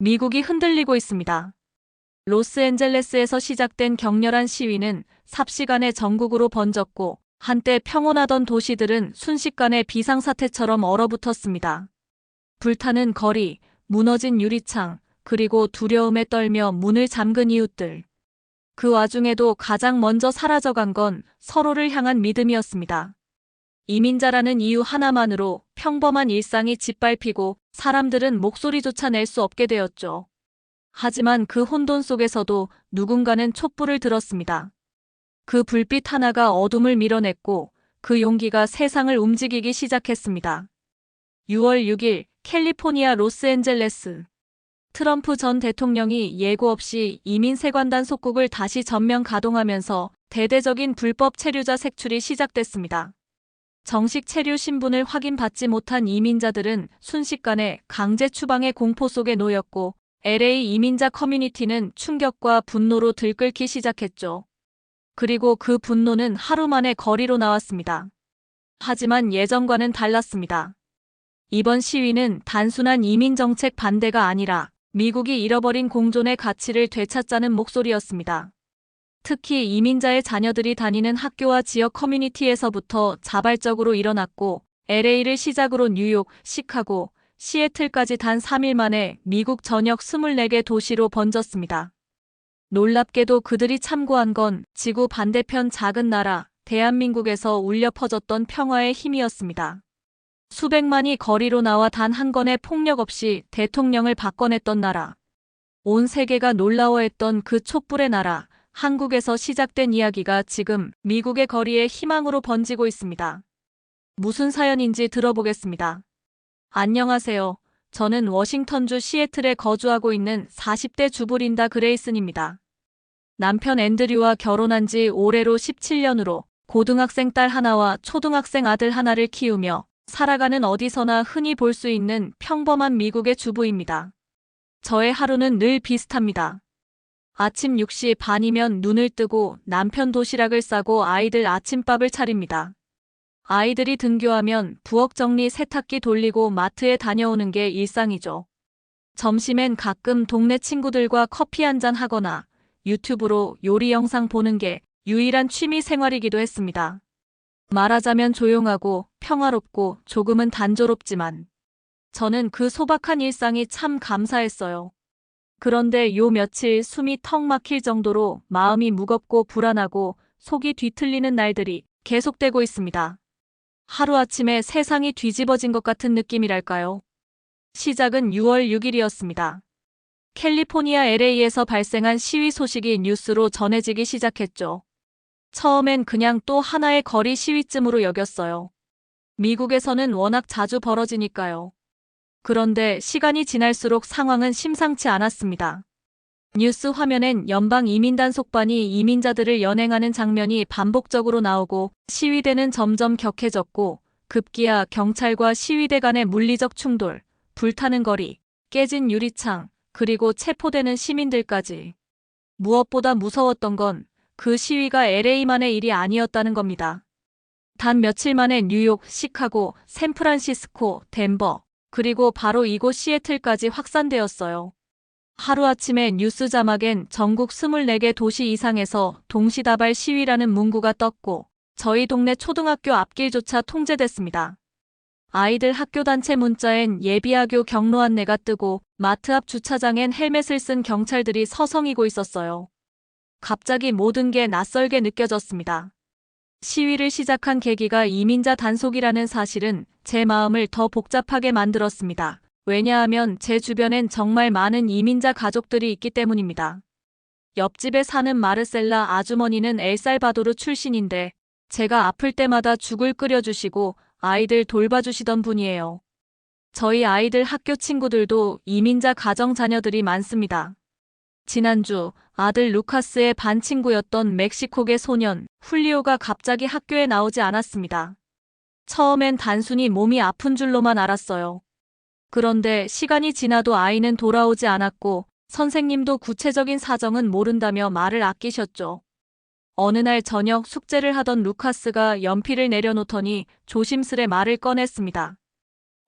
미국이 흔들리고 있습니다. 로스앤젤레스에서 시작된 격렬한 시위는 삽시간에 전국으로 번졌고 한때 평온하던 도시들은 순식간에 비상사태처럼 얼어붙었습니다. 불타는 거리, 무너진 유리창, 그리고 두려움에 떨며 문을 잠근 이웃들. 그 와중에도 가장 먼저 사라져간 건 서로를 향한 믿음이었습니다. 이민자라는 이유 하나만으로 평범한 일상이 짓밟히고 사람들은 목소리조차 낼 수 없게 되었죠. 하지만 그 혼돈 속에서도 누군가는 촛불을 들었습니다. 그 불빛 하나가 어둠을 밀어냈고 그 용기가 세상을 움직이기 시작했습니다. 6월 6일 캘리포니아 로스앤젤레스. 트럼프 전 대통령이 예고 없이 이민 세관단 속국을 다시 전면 가동하면서 대대적인 불법 체류자 색출이 시작됐습니다. 정식 체류 신분을 확인받지 못한 이민자들은 순식간에 강제 추방의 공포 속에 놓였고 LA 이민자 커뮤니티는 충격과 분노로 들끓기 시작했죠. 그리고 그 분노는 하루 만에 거리로 나왔습니다. 하지만 예전과는 달랐습니다. 이번 시위는 단순한 이민 정책 반대가 아니라 미국이 잃어버린 공존의 가치를 되찾자는 목소리였습니다. 특히 이민자의 자녀들이 다니는 학교와 지역 커뮤니티에서부터 자발적으로 일어났고 LA를 시작으로 뉴욕, 시카고, 시애틀까지 단 3일 만에 미국 전역 24개 도시로 번졌습니다. 놀랍게도 그들이 참고한 건 지구 반대편 작은 나라 대한민국에서 울려 퍼졌던 평화의 힘이었습니다. 수백만이 거리로 나와 단 한 건의 폭력 없이 대통령을 바꿔냈던 나라. 온 세계가 놀라워했던 그 촛불의 나라, 한국에서 시작된 이야기가 지금 미국의 거리에 희망으로 번지고 있습니다. 무슨 사연인지 들어보겠습니다. 안녕하세요. 저는 워싱턴주 시애틀에 거주하고 있는 40대 주부 린다 그레이슨입니다. 남편 앤드류와 결혼한 지 올해로 17년으로 고등학생 딸 하나와 초등학생 아들 하나를 키우며 살아가는 어디서나 흔히 볼 수 있는 평범한 미국의 주부입니다. 저의 하루는 늘 비슷합니다. 아침 6시 반이면 눈을 뜨고 남편 도시락을 싸고 아이들 아침밥을 차립니다. 아이들이 등교하면 부엌 정리 세탁기 돌리고 마트에 다녀오는 게 일상이죠. 점심엔 가끔 동네 친구들과 커피 한잔 하거나 유튜브로 요리 영상 보는 게 유일한 취미 생활이기도 했습니다. 말하자면 조용하고 평화롭고 조금은 단조롭지만 저는 그 소박한 일상이 참 감사했어요. 그런데 요 며칠 숨이 턱 막힐 정도로 마음이 무겁고 불안하고 속이 뒤틀리는 날들이 계속되고 있습니다. 하루아침에 세상이 뒤집어진 것 같은 느낌이랄까요? 시작은 6월 6일이었습니다. 캘리포니아 LA에서 발생한 시위 소식이 뉴스로 전해지기 시작했죠. 처음엔 그냥 또 하나의 거리 시위쯤으로 여겼어요. 미국에서는 워낙 자주 벌어지니까요. 그런데 시간이 지날수록 상황은 심상치 않았습니다. 뉴스 화면엔 연방 이민단 속반이 이민자들을 연행하는 장면이 반복적으로 나오고 시위대는 점점 격해졌고 급기야 경찰과 시위대 간의 물리적 충돌, 불타는 거리, 깨진 유리창, 그리고 체포되는 시민들까지. 무엇보다 무서웠던 건 그 시위가 LA만의 일이 아니었다는 겁니다. 단 며칠 만에 뉴욕, 시카고, 샌프란시스코, 덴버, 그리고 바로 이곳 시애틀까지 확산되었어요. 하루아침에 뉴스 자막엔 전국 24개 도시 이상에서 동시다발 시위라는 문구가 떴고 저희 동네 초등학교 앞길조차 통제됐습니다. 아이들 학교 단체 문자엔 예비하교 경로 안내가 뜨고 마트 앞 주차장엔 헬멧을 쓴 경찰들이 서성이고 있었어요. 갑자기 모든 게 낯설게 느껴졌습니다. 시위를 시작한 계기가 이민자 단속이라는 사실은 제 마음을 더 복잡하게 만들었습니다. 왜냐하면 제 주변엔 정말 많은 이민자 가족들이 있기 때문입니다. 옆집에 사는 마르셀라 아주머니는 엘살바도르 출신인데 제가 아플 때마다 죽을 끓여주시고 아이들 돌봐주시던 분이에요. 저희 아이들 학교 친구들도 이민자 가정 자녀들이 많습니다. 지난주 아들 루카스의 반 친구였던 멕시코계 소년 훌리오가 갑자기 학교에 나오지 않았습니다. 처음엔 단순히 몸이 아픈 줄로만 알았어요. 그런데 시간이 지나도 아이는 돌아오지 않았고 선생님도 구체적인 사정은 모른다며 말을 아끼셨죠. 어느 날 저녁 숙제를 하던 루카스가 연필을 내려놓더니 조심스레 말을 꺼냈습니다.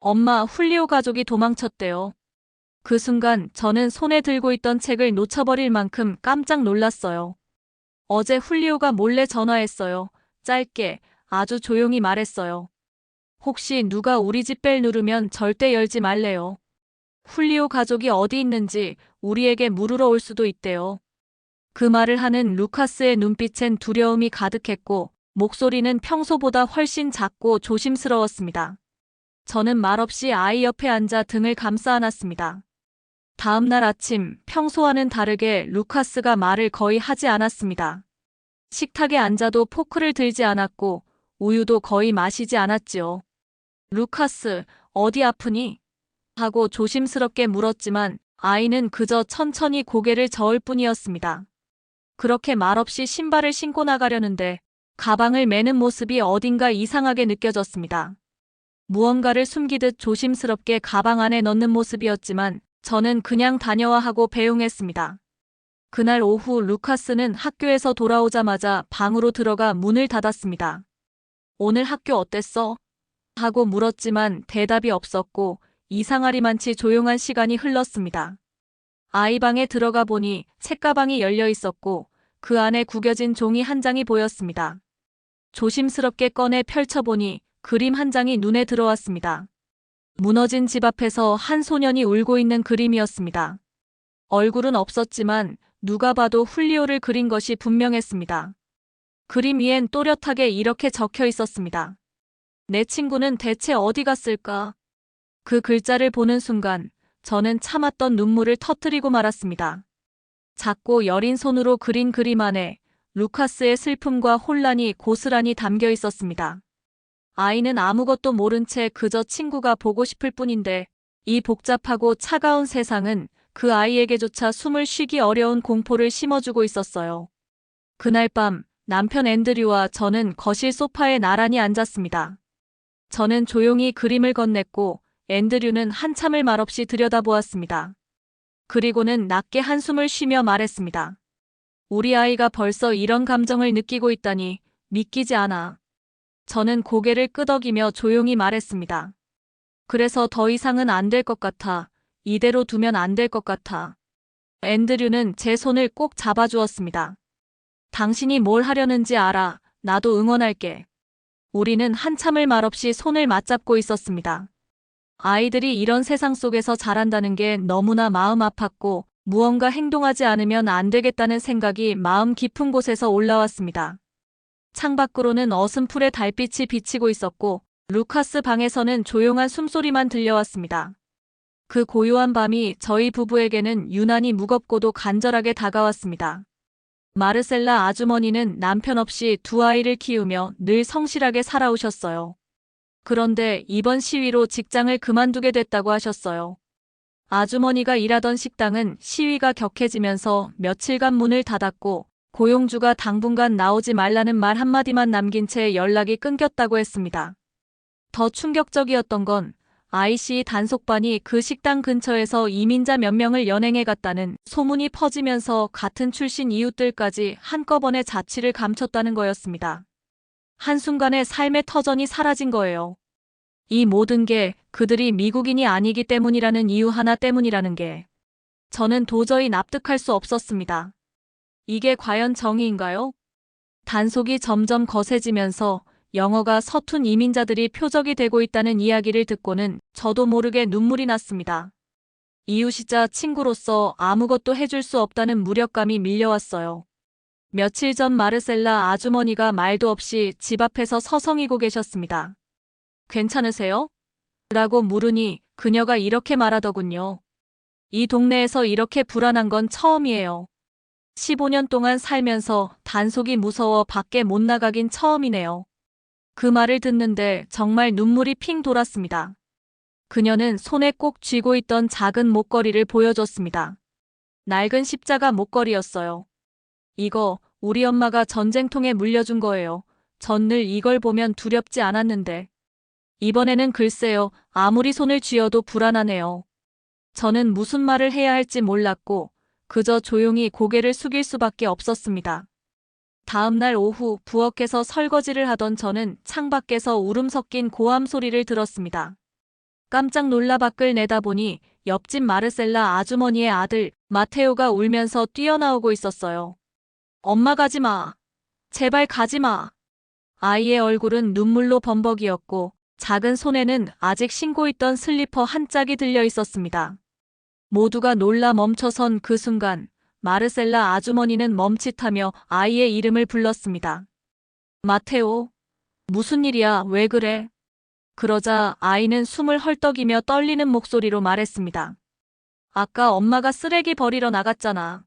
엄마, 훌리오 가족이 도망쳤대요. 그 순간 저는 손에 들고 있던 책을 놓쳐버릴 만큼 깜짝 놀랐어요. 어제 훌리오가 몰래 전화했어요. 짧게, 아주 조용히 말했어요. 혹시 누가 우리 집 벨 누르면 절대 열지 말래요. 훌리오 가족이 어디 있는지 우리에게 물으러 올 수도 있대요. 그 말을 하는 루카스의 눈빛엔 두려움이 가득했고 목소리는 평소보다 훨씬 작고 조심스러웠습니다. 저는 말없이 아이 옆에 앉아 등을 감싸 안았습니다. 다음 날 아침 평소와는 다르게 루카스가 말을 거의 하지 않았습니다. 식탁에 앉아도 포크를 들지 않았고 우유도 거의 마시지 않았지요. 루카스, 어디 아프니? 하고 조심스럽게 물었지만 아이는 그저 천천히 고개를 저을 뿐이었습니다. 그렇게 말없이 신발을 신고 나가려는데 가방을 매는 모습이 어딘가 이상하게 느껴졌습니다. 무언가를 숨기듯 조심스럽게 가방 안에 넣는 모습이었지만 저는 그냥 다녀와 하고 배웅했습니다. 그날 오후 루카스는 학교에서 돌아오자마자 방으로 들어가 문을 닫았습니다. 오늘 학교 어땠어? 하고 물었지만 대답이 없었고 이상하리만치 조용한 시간이 흘렀습니다. 아이 방에 들어가 보니 책가방이 열려 있었고 그 안에 구겨진 종이 한 장이 보였습니다. 조심스럽게 꺼내 펼쳐보니 그림 한 장이 눈에 들어왔습니다. 무너진 집 앞에서 한 소년이 울고 있는 그림이었습니다. 얼굴은 없었지만 누가 봐도 훌리오를 그린 것이 분명했습니다. 그림 위엔 또렷하게 이렇게 적혀 있었습니다. 내 친구는 대체 어디 갔을까? 그 글자를 보는 순간 저는 참았던 눈물을 터뜨리고 말았습니다. 작고 여린 손으로 그린 그림 안에 루카스의 슬픔과 혼란이 고스란히 담겨 있었습니다. 아이는 아무것도 모른 채 그저 친구가 보고 싶을 뿐인데 이 복잡하고 차가운 세상은 그 아이에게조차 숨을 쉬기 어려운 공포를 심어주고 있었어요. 그날 밤 남편 앤드류와 저는 거실 소파에 나란히 앉았습니다. 저는 조용히 그림을 건넸고 앤드류는 한참을 말없이 들여다보았습니다. 그리고는 낮게 한숨을 쉬며 말했습니다. 우리 아이가 벌써 이런 감정을 느끼고 있다니 믿기지 않아. 저는 고개를 끄덕이며 조용히 말했습니다. 그래서 더 이상은 안 될 것 같아. 이대로 두면 안 될 것 같아. 앤드류는 제 손을 꼭 잡아주었습니다. 당신이 뭘 하려는지 알아. 나도 응원할게. 우리는 한참을 말없이 손을 맞잡고 있었습니다. 아이들이 이런 세상 속에서 자란다는 게 너무나 마음 아팠고 무언가 행동하지 않으면 안 되겠다는 생각이 마음 깊은 곳에서 올라왔습니다. 창밖으로는 어슴풀의 달빛이 비치고 있었고 루카스 방에서는 조용한 숨소리만 들려왔습니다. 그 고요한 밤이 저희 부부에게는 유난히 무겁고도 간절하게 다가왔습니다. 마르셀라 아주머니는 남편 없이 두 아이를 키우며 늘 성실하게 살아오셨어요. 그런데 이번 시위로 직장을 그만두게 됐다고 하셨어요. 아주머니가 일하던 식당은 시위가 격해지면서 며칠간 문을 닫았고 고용주가 당분간 나오지 말라는 말 한마디만 남긴 채 연락이 끊겼다고 했습니다. 더 충격적이었던 건 IC 단속반이 그 식당 근처에서 이민자 몇 명을 연행해 갔다는 소문이 퍼지면서 같은 출신 이웃들까지 한꺼번에 자취를 감췄다는 거였습니다. 한순간에 삶의 터전이 사라진 거예요. 이 모든 게 그들이 미국인이 아니기 때문이라는 이유 하나 때문이라는 게 저는 도저히 납득할 수 없었습니다. 이게 과연 정의인가요? 단속이 점점 거세지면서 영어가 서툰 이민자들이 표적이 되고 있다는 이야기를 듣고는 저도 모르게 눈물이 났습니다. 이웃이자 친구로서 아무것도 해줄 수 없다는 무력감이 밀려왔어요. 며칠 전 마르셀라 아주머니가 말도 없이 집 앞에서 서성이고 계셨습니다. 괜찮으세요? 라고 물으니 그녀가 이렇게 말하더군요. 이 동네에서 이렇게 불안한 건 처음이에요. 15년 동안 살면서 단속이 무서워 밖에 못 나가긴 처음이네요. 그 말을 듣는데 정말 눈물이 핑 돌았습니다. 그녀는 손에 꼭 쥐고 있던 작은 목걸이를 보여줬습니다. 낡은 십자가 목걸이였어요. 이거 우리 엄마가 전쟁통에 물려준 거예요. 전 늘 이걸 보면 두렵지 않았는데. 이번에는 글쎄요, 아무리 손을 쥐어도 불안하네요. 저는 무슨 말을 해야 할지 몰랐고 그저 조용히 고개를 숙일 수밖에 없었습니다. 다음 날 오후 부엌에서 설거지를 하던 저는 창밖에서 울음 섞인 고함 소리를 들었습니다. 깜짝 놀라 밖을 내다보니 옆집 마르셀라 아주머니의 아들 마테오가 울면서 뛰어나오고 있었어요. 엄마 가지 마. 제발 가지 마. 아이의 얼굴은 눈물로 범벅이었고 작은 손에는 아직 신고 있던 슬리퍼 한 짝이 들려 있었습니다. 모두가 놀라 멈춰선 그 순간 마르셀라 아주머니는 멈칫하며 아이의 이름을 불렀습니다. 마테오, 무슨 일이야? 왜 그래? 그러자 아이는 숨을 헐떡이며 떨리는 목소리로 말했습니다. 아까 엄마가 쓰레기 버리러 나갔잖아.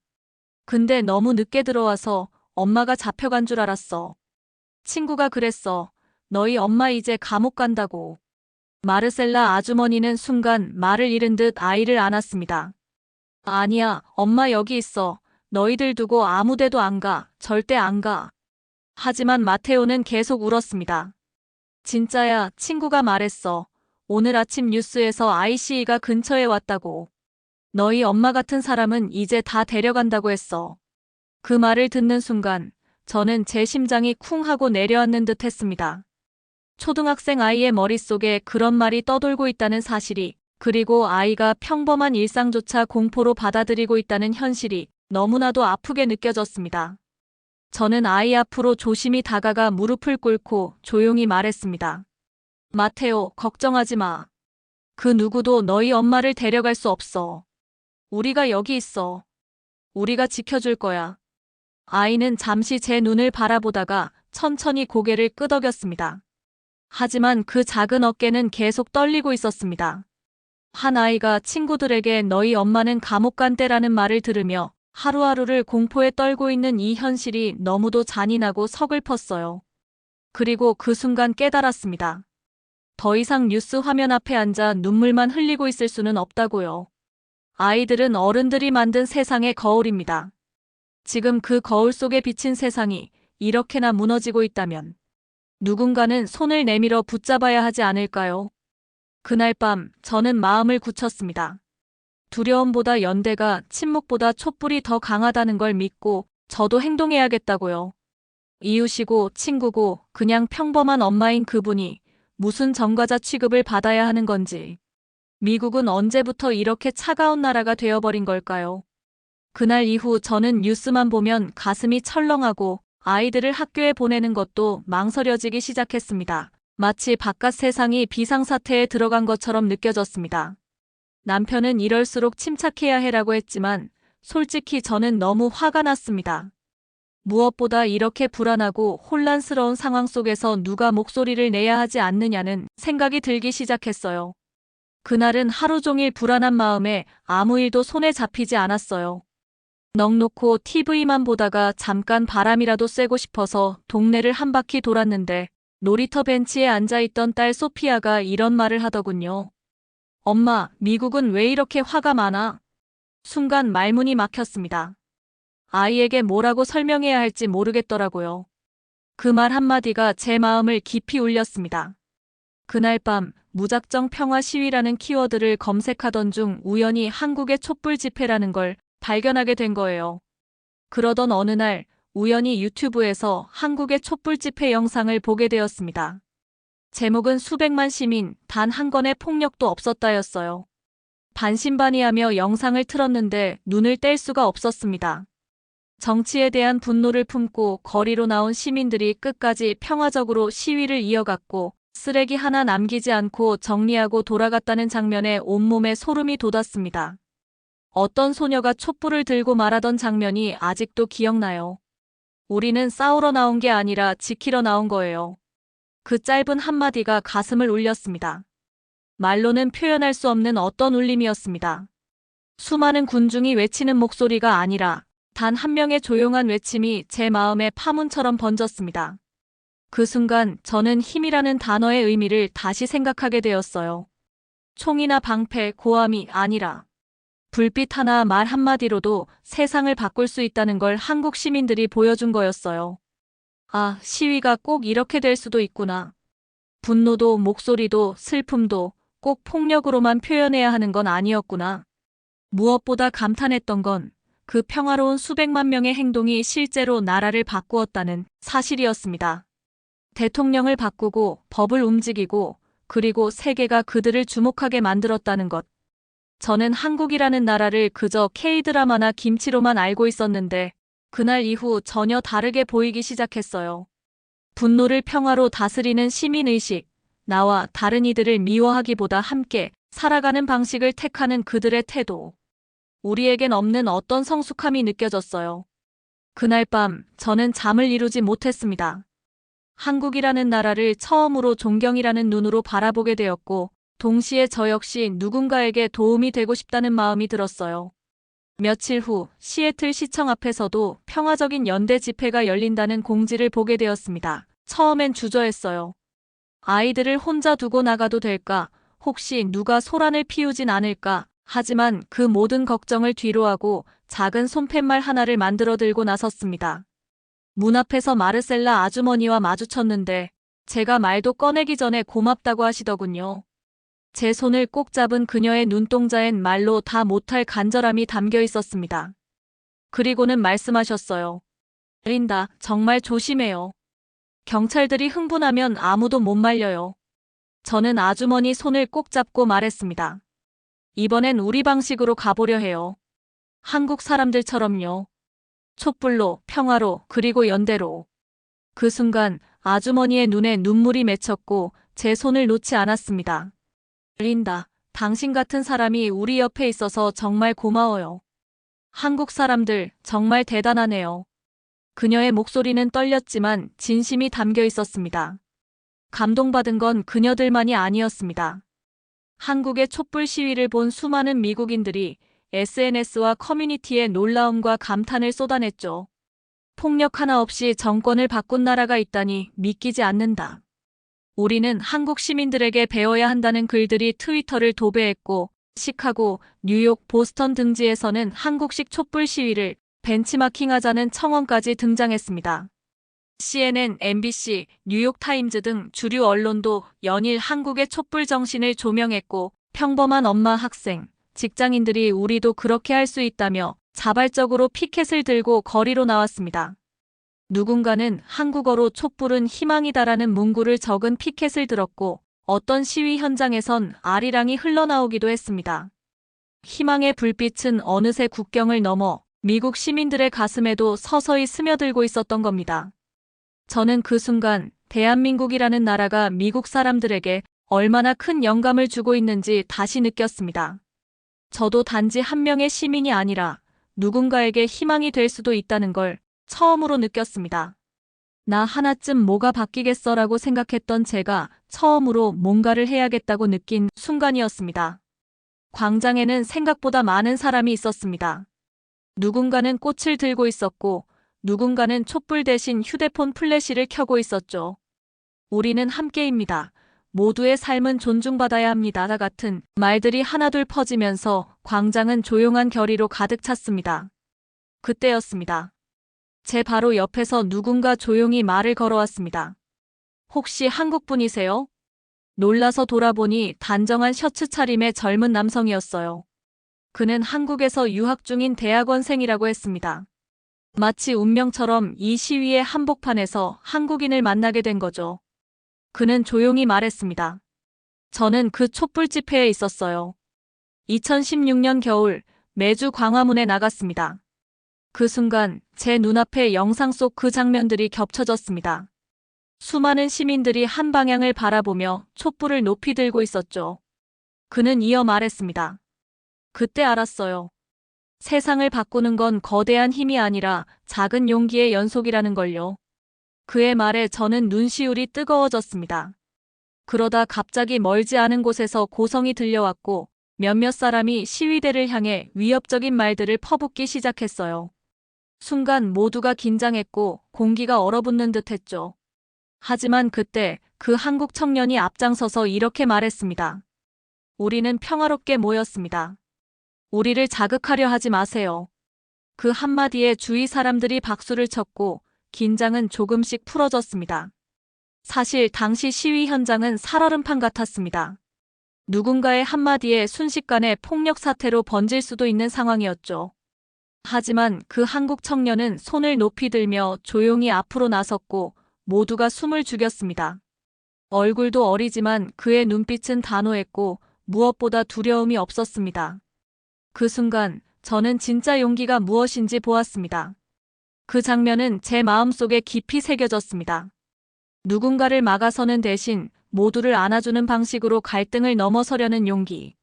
근데 너무 늦게 들어와서 엄마가 잡혀간 줄 알았어. 친구가 그랬어. 너희 엄마 이제 감옥 간다고. 마르셀라 아주머니는 순간 말을 잃은 듯 아이를 안았습니다. 아니야, 엄마 여기 있어. 너희들 두고 아무 데도 안 가. 절대 안 가. 하지만 마테오는 계속 울었습니다. 진짜야, 친구가 말했어. 오늘 아침 뉴스에서 IC가 근처에 왔다고. 너희 엄마 같은 사람은 이제 다 데려간다고 했어. 그 말을 듣는 순간 저는 제 심장이 쿵 하고 내려앉는 듯 했습니다. 초등학생 아이의 머릿속에 그런 말이 떠돌고 있다는 사실이, 그리고 아이가 평범한 일상조차 공포로 받아들이고 있다는 현실이 너무나도 아프게 느껴졌습니다. 저는 아이 앞으로 조심히 다가가 무릎을 꿇고 조용히 말했습니다. 마테오, 걱정하지 마. 그 누구도 너희 엄마를 데려갈 수 없어. 우리가 여기 있어. 우리가 지켜줄 거야. 아이는 잠시 제 눈을 바라보다가 천천히 고개를 끄덕였습니다. 하지만 그 작은 어깨는 계속 떨리고 있었습니다. 한 아이가 친구들에게 너희 엄마는 감옥 간대라는 말을 들으며 하루하루를 공포에 떨고 있는 이 현실이 너무도 잔인하고 서글펐어요. 그리고 그 순간 깨달았습니다. 더 이상 뉴스 화면 앞에 앉아 눈물만 흘리고 있을 수는 없다고요. 아이들은 어른들이 만든 세상의 거울입니다. 지금 그 거울 속에 비친 세상이 이렇게나 무너지고 있다면 누군가는 손을 내밀어 붙잡아야 하지 않을까요? 그날 밤 저는 마음을 굳혔습니다. 두려움보다 연대가, 침묵보다 촛불이 더 강하다는 걸 믿고 저도 행동해야겠다고요. 이웃이고 친구고 그냥 평범한 엄마인 그분이 무슨 전과자 취급을 받아야 하는 건지. 미국은 언제부터 이렇게 차가운 나라가 되어버린 걸까요? 그날 이후 저는 뉴스만 보면 가슴이 철렁하고 아이들을 학교에 보내는 것도 망설여지기 시작했습니다. 마치 바깥 세상이 비상사태에 들어간 것처럼 느껴졌습니다. 남편은 이럴수록 침착해야 해라고 했지만 솔직히 저는 너무 화가 났습니다. 무엇보다 이렇게 불안하고 혼란스러운 상황 속에서 누가 목소리를 내야 하지 않느냐는 생각이 들기 시작했어요. 그날은 하루 종일 불안한 마음에 아무 일도 손에 잡히지 않았어요. 넋놓고 TV만 보다가 잠깐 바람이라도 쐬고 싶어서 동네를 한 바퀴 돌았는데 놀이터 벤치에 앉아있던 딸 소피아가 이런 말을 하더군요. 엄마, 미국은 왜 이렇게 화가 많아? 순간 말문이 막혔습니다. 아이에게 뭐라고 설명해야 할지 모르겠더라고요. 그 말 한마디가 제 마음을 깊이 울렸습니다. 그날 밤 무작정 평화 시위라는 키워드를 검색하던 중 우연히 한국의 촛불 집회라는 걸 발견하게 된 거예요. 그러던 어느 날 우연히 유튜브에서 한국의 촛불 집회 영상을 보게 되었습니다. 제목은 수백만 시민, 단 한 건의 폭력도 없었다였어요. 반신반의하며 영상을 틀었는데 눈을 뗄 수가 없었습니다. 정치에 대한 분노를 품고 거리로 나온 시민들이 끝까지 평화적으로 시위를 이어갔고 쓰레기 하나 남기지 않고 정리하고 돌아갔다는 장면에 온몸에 소름이 돋았습니다. 어떤 소녀가 촛불을 들고 말하던 장면이 아직도 기억나요. 우리는 싸우러 나온 게 아니라 지키러 나온 거예요. 그 짧은 한마디가 가슴을 울렸습니다. 말로는 표현할 수 없는 어떤 울림이었습니다. 수많은 군중이 외치는 목소리가 아니라 단 한 명의 조용한 외침이 제 마음에 파문처럼 번졌습니다. 그 순간 저는 힘이라는 단어의 의미를 다시 생각하게 되었어요. 총이나 방패, 고함이 아니라 불빛 하나, 말 한마디로도 세상을 바꿀 수 있다는 걸 한국 시민들이 보여준 거였어요. 아, 시위가 꼭 이렇게 될 수도 있구나. 분노도 목소리도 슬픔도 꼭 폭력으로만 표현해야 하는 건 아니었구나. 무엇보다 감탄했던 건 그 평화로운 수백만 명의 행동이 실제로 나라를 바꾸었다는 사실이었습니다. 대통령을 바꾸고 법을 움직이고 그리고 세계가 그들을 주목하게 만들었다는 것. 저는 한국이라는 나라를 그저 K-드라마나 김치로만 알고 있었는데 그날 이후 전혀 다르게 보이기 시작했어요. 분노를 평화로 다스리는 시민의식, 나와 다른 이들을 미워하기보다 함께 살아가는 방식을 택하는 그들의 태도. 우리에겐 없는 어떤 성숙함이 느껴졌어요. 그날 밤 저는 잠을 이루지 못했습니다. 한국이라는 나라를 처음으로 존경이라는 눈으로 바라보게 되었고, 동시에 저 역시 누군가에게 도움이 되고 싶다는 마음이 들었어요. 며칠 후 시애틀 시청 앞에서도 평화적인 연대 집회가 열린다는 공지를 보게 되었습니다. 처음엔 주저했어요. 아이들을 혼자 두고 나가도 될까? 혹시 누가 소란을 피우진 않을까? 하지만 그 모든 걱정을 뒤로하고 작은 손팻말 하나를 만들어 들고 나섰습니다. 문 앞에서 마르셀라 아주머니와 마주쳤는데 제가 말도 꺼내기 전에 고맙다고 하시더군요. 제 손을 꼭 잡은 그녀의 눈동자엔 말로 다 못할 간절함이 담겨 있었습니다. 그리고는 말씀하셨어요. 린다, 정말 조심해요. 경찰들이 흥분하면 아무도 못 말려요. 저는 아주머니 손을 꼭 잡고 말했습니다. 이번엔 우리 방식으로 가보려 해요. 한국 사람들처럼요. 촛불로, 평화로, 그리고 연대로. 그 순간 아주머니의 눈에 눈물이 맺혔고 제 손을 놓지 않았습니다. 린다, 당신 같은 사람이 우리 옆에 있어서 정말 고마워요. 한국 사람들 정말 대단하네요. 그녀의 목소리는 떨렸지만 진심이 담겨 있었습니다. 감동받은 건 그녀들만이 아니었습니다. 한국의 촛불 시위를 본 수많은 미국인들이 SNS와 커뮤니티에 놀라움과 감탄을 쏟아냈죠. 폭력 하나 없이 정권을 바꾼 나라가 있다니 믿기지 않는다. 우리는 한국 시민들에게 배워야 한다는 글들이 트위터를 도배했고, 시카고, 뉴욕, 보스턴 등지에서는 한국식 촛불 시위를 벤치마킹하자는 청원까지 등장했습니다. CNN, MBC, 뉴욕타임즈 등 주류 언론도 연일 한국의 촛불 정신을 조명했고, 평범한 엄마, 학생, 직장인들이 우리도 그렇게 할 수 있다며 자발적으로 피켓을 들고 거리로 나왔습니다. 누군가는 한국어로 촛불은 희망이다라는 문구를 적은 피켓을 들었고, 어떤 시위 현장에선 아리랑이 흘러나오기도 했습니다. 희망의 불빛은 어느새 국경을 넘어 미국 시민들의 가슴에도 서서히 스며들고 있었던 겁니다. 저는 그 순간 대한민국이라는 나라가 미국 사람들에게 얼마나 큰 영감을 주고 있는지 다시 느꼈습니다. 저도 단지 한 명의 시민이 아니라 누군가에게 희망이 될 수도 있다는 걸 처음으로 느꼈습니다. 나 하나쯤 뭐가 바뀌겠어라고 생각했던 제가 처음으로 뭔가를 해야겠다고 느낀 순간이었습니다. 광장에는 생각보다 많은 사람이 있었습니다. 누군가는 꽃을 들고 있었고, 누군가는 촛불 대신 휴대폰 플래시를 켜고 있었죠. 우리는 함께입니다. 모두의 삶은 존중받아야 합니다. 같은 말들이 하나둘 퍼지면서 광장은 조용한 결의로 가득 찼습니다. 그때였습니다. 제 바로 옆에서 누군가 조용히 말을 걸어왔습니다. 혹시 한국분이세요? 놀라서 돌아보니 단정한 셔츠 차림의 젊은 남성이었어요. 그는 한국에서 유학 중인 대학원생이라고 했습니다. 마치 운명처럼 이 시위의 한복판에서 한국인을 만나게 된 거죠. 그는 조용히 말했습니다. 저는 그 촛불 집회에 있었어요. 2016년 겨울 매주 광화문에 나갔습니다. 그 순간 제 눈앞에 영상 속 그 장면들이 겹쳐졌습니다. 수많은 시민들이 한 방향을 바라보며 촛불을 높이 들고 있었죠. 그는 이어 말했습니다. 그때 알았어요. 세상을 바꾸는 건 거대한 힘이 아니라 작은 용기의 연속이라는 걸요. 그의 말에 저는 눈시울이 뜨거워졌습니다. 그러다 갑자기 멀지 않은 곳에서 고성이 들려왔고 몇몇 사람이 시위대를 향해 위협적인 말들을 퍼붓기 시작했어요. 순간 모두가 긴장했고 공기가 얼어붙는 듯했죠. 하지만 그때 그 한국 청년이 앞장서서 이렇게 말했습니다. 우리는 평화롭게 모였습니다. 우리를 자극하려 하지 마세요. 그 한마디에 주위 사람들이 박수를 쳤고 긴장은 조금씩 풀어졌습니다. 사실 당시 시위 현장은 살얼음판 같았습니다. 누군가의 한마디에 순식간에 폭력 사태로 번질 수도 있는 상황이었죠. 하지만 그 한국 청년은 손을 높이 들며 조용히 앞으로 나섰고 모두가 숨을 죽였습니다. 얼굴도 어리지만 그의 눈빛은 단호했고 무엇보다 두려움이 없었습니다. 그 순간 저는 진짜 용기가 무엇인지 보았습니다. 그 장면은 제 마음속에 깊이 새겨졌습니다. 누군가를 막아서는 대신 모두를 안아주는 방식으로 갈등을 넘어서려는 용기.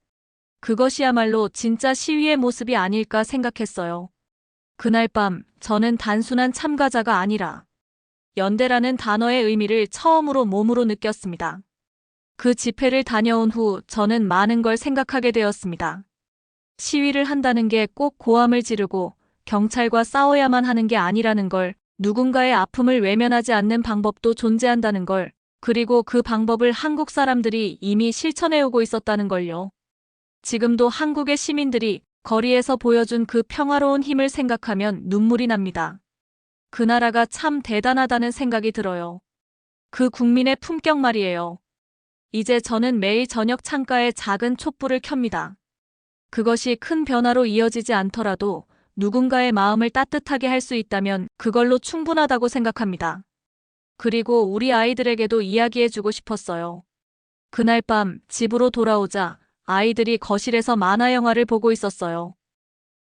그것이야말로 진짜 시위의 모습이 아닐까 생각했어요. 그날 밤 저는 단순한 참가자가 아니라 연대라는 단어의 의미를 처음으로 몸으로 느꼈습니다. 그 집회를 다녀온 후 저는 많은 걸 생각하게 되었습니다. 시위를 한다는 게 꼭 고함을 지르고 경찰과 싸워야만 하는 게 아니라는 걸, 누군가의 아픔을 외면하지 않는 방법도 존재한다는 걸, 그리고 그 방법을 한국 사람들이 이미 실천해오고 있었다는 걸요. 지금도 한국의 시민들이 거리에서 보여준 그 평화로운 힘을 생각하면 눈물이 납니다. 그 나라가 참 대단하다는 생각이 들어요. 그 국민의 품격 말이에요. 이제 저는 매일 저녁 창가에 작은 촛불을 켭니다. 그것이 큰 변화로 이어지지 않더라도 누군가의 마음을 따뜻하게 할 수 있다면 그걸로 충분하다고 생각합니다. 그리고 우리 아이들에게도 이야기해주고 싶었어요. 그날 밤 집으로 돌아오자 아이들이 거실에서 만화 영화를 보고 있었어요.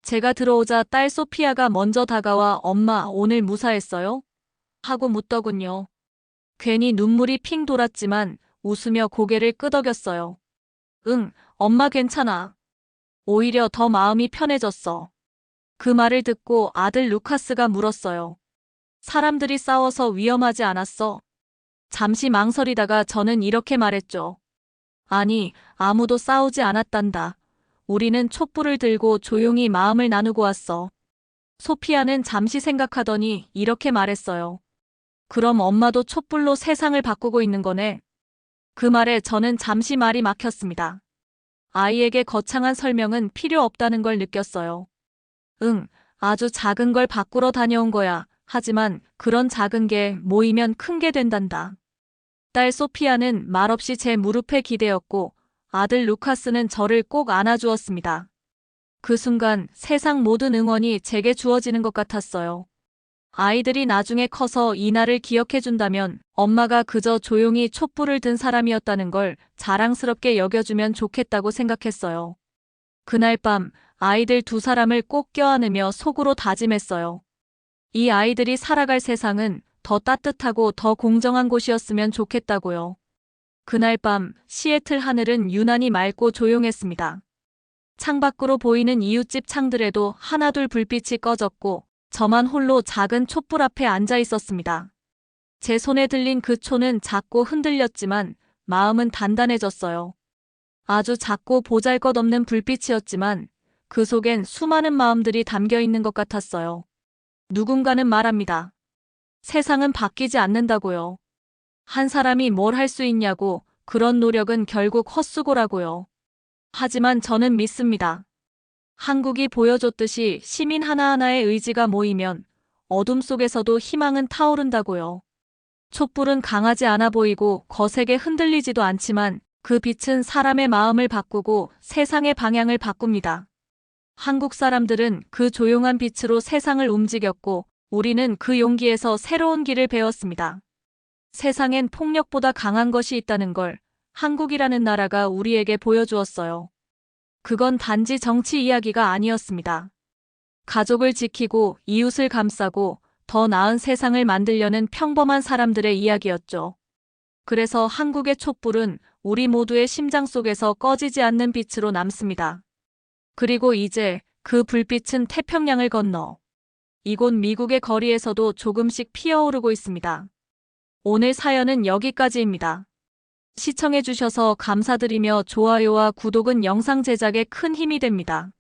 제가 들어오자 딸 소피아가 먼저 다가와 엄마 오늘 무사했어요? 하고 묻더군요. 괜히 눈물이 핑 돌았지만 웃으며 고개를 끄덕였어요. 응, 엄마 괜찮아. 오히려 더 마음이 편해졌어. 그 말을 듣고 아들 루카스가 물었어요. 사람들이 싸워서 위험하지 않았어? 잠시 망설이다가 저는 이렇게 말했죠. 아니, 아무도 싸우지 않았단다. 우리는 촛불을 들고 조용히 마음을 나누고 왔어. 소피아는 잠시 생각하더니 이렇게 말했어요. 그럼 엄마도 촛불로 세상을 바꾸고 있는 거네. 그 말에 저는 잠시 말이 막혔습니다. 아이에게 거창한 설명은 필요 없다는 걸 느꼈어요. 응, 아주 작은 걸 바꾸러 다녀온 거야. 하지만 그런 작은 게 모이면 큰 게 된단다. 딸 소피아는 말없이 제 무릎에 기대었고 아들 루카스는 저를 꼭 안아주었습니다. 그 순간 세상 모든 응원이 제게 주어지는 것 같았어요. 아이들이 나중에 커서 이 날을 기억해준다면 엄마가 그저 조용히 촛불을 든 사람이었다는 걸 자랑스럽게 여겨주면 좋겠다고 생각했어요. 그날 밤 아이들 두 사람을 꼭 껴안으며 속으로 다짐했어요. 이 아이들이 살아갈 세상은 더 따뜻하고 더 공정한 곳이었으면 좋겠다고요. 그날 밤 시애틀 하늘은 유난히 맑고 조용했습니다. 창밖으로 보이는 이웃집 창들에도 하나둘 불빛이 꺼졌고 저만 홀로 작은 촛불 앞에 앉아 있었습니다. 제 손에 들린 그 초는 작고 흔들렸지만 마음은 단단해졌어요. 아주 작고 보잘것없는 불빛이었지만 그 속엔 수많은 마음들이 담겨 있는 것 같았어요. 누군가는 말합니다. 세상은 바뀌지 않는다고요. 한 사람이 뭘 할 수 있냐고, 그런 노력은 결국 헛수고라고요. 하지만 저는 믿습니다. 한국이 보여줬듯이 시민 하나하나의 의지가 모이면 어둠 속에서도 희망은 타오른다고요. 촛불은 강하지 않아 보이고 거세게 흔들리지도 않지만 그 빛은 사람의 마음을 바꾸고 세상의 방향을 바꿉니다. 한국 사람들은 그 조용한 빛으로 세상을 움직였고 우리는 그 용기에서 새로운 길을 배웠습니다. 세상엔 폭력보다 강한 것이 있다는 걸 한국이라는 나라가 우리에게 보여주었어요. 그건 단지 정치 이야기가 아니었습니다. 가족을 지키고 이웃을 감싸고 더 나은 세상을 만들려는 평범한 사람들의 이야기였죠. 그래서 한국의 촛불은 우리 모두의 심장 속에서 꺼지지 않는 빛으로 남습니다. 그리고 이제 그 불빛은 태평양을 건너 이곳 미국의 거리에서도 조금씩 피어오르고 있습니다. 오늘 사연은 여기까지입니다. 시청해주셔서 감사드리며 좋아요와 구독은 영상 제작에 큰 힘이 됩니다.